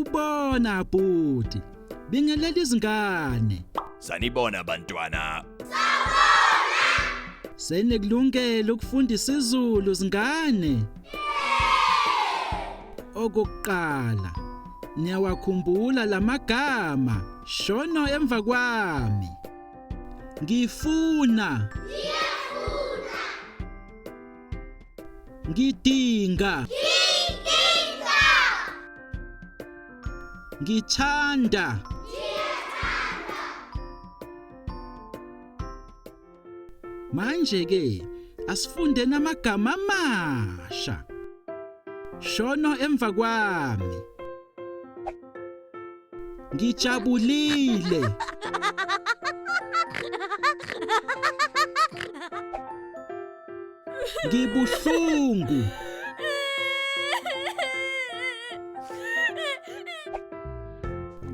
Sanibona Abuti. Bingelela izingane. Sanibona bantwana. Senekulungela ukufundisa isiZulu zingane. Okokuqala, niyawakhumbula lamagama. Shono emva kwami. Ngifuna. Ngidinga. Ngithanda. Manje ke asifunde namagama amasha. Shono emva kwami. Ngijabulile. Ngibuhlungu.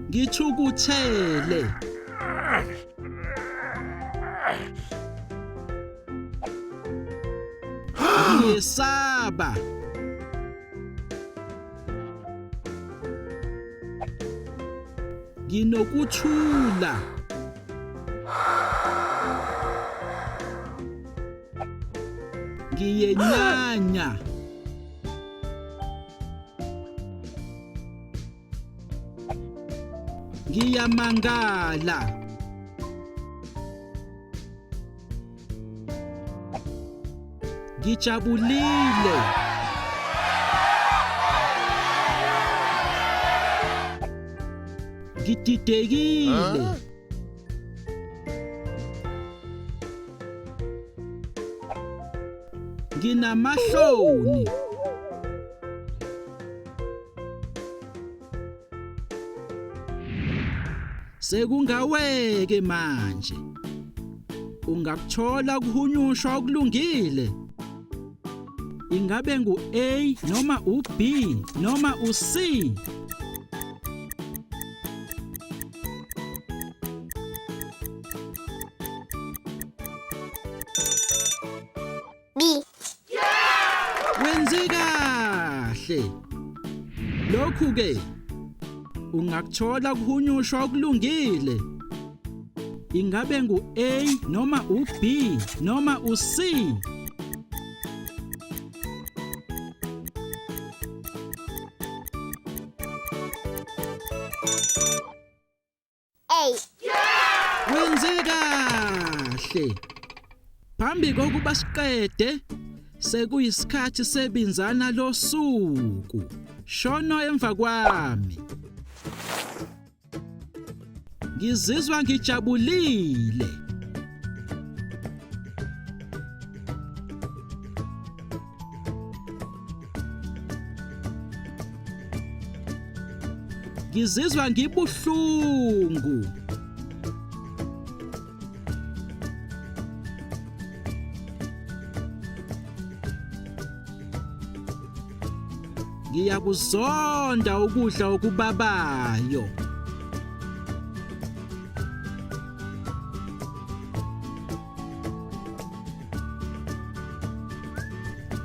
Ngithukuthele. Ngiyesaba. Nginokuthula. Ngiyenyanya. Ngiyamangala. Ngijabulile. Ngididekile. Nginamahloni. Sekungaweke manje. Ungakuthola kuhunyushwa okulungile. Ingabe ngu-A noma u-B noma u-C? B. Wenze kahle. Lokhu ke ungakuthola kuhunyushwa okulungile. Ingabe ngu-A noma u-B noma u-C? A. Wenze kahle. Phambi kokuba siqede, sekuyisikhathi sebinzana losuku. Shono emva kwami. Ngizizwa ngijabulile. Ngizizwa ngibuhlungu. Ngiyakuzonda ukudla okubabayo.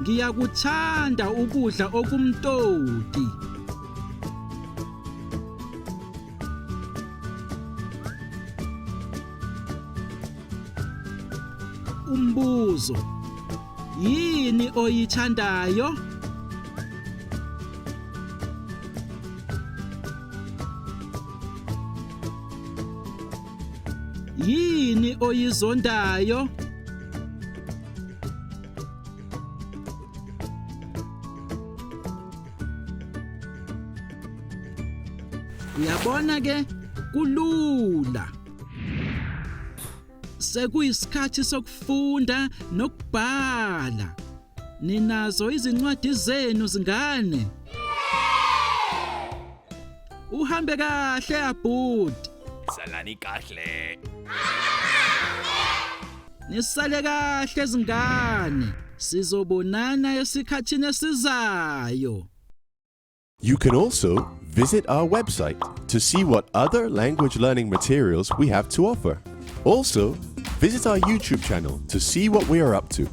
Ngiyakuthanda ukudla okumtoti. Umbuzo: yini oyithandayo? Yini oyizondayo? Uyabona ke kulula. Sekuyisikhathi sokufunda nokubhala. Ninazo izincwadi zenu zingane? Uhambe kahle Abuti. Salani kahle. Nisale kahle zingane. Sizobonana esikhathini esizayo. You can also visit our website to see what other language learning materials we have to offer. Also, visit our YouTube channel to see what we are up to.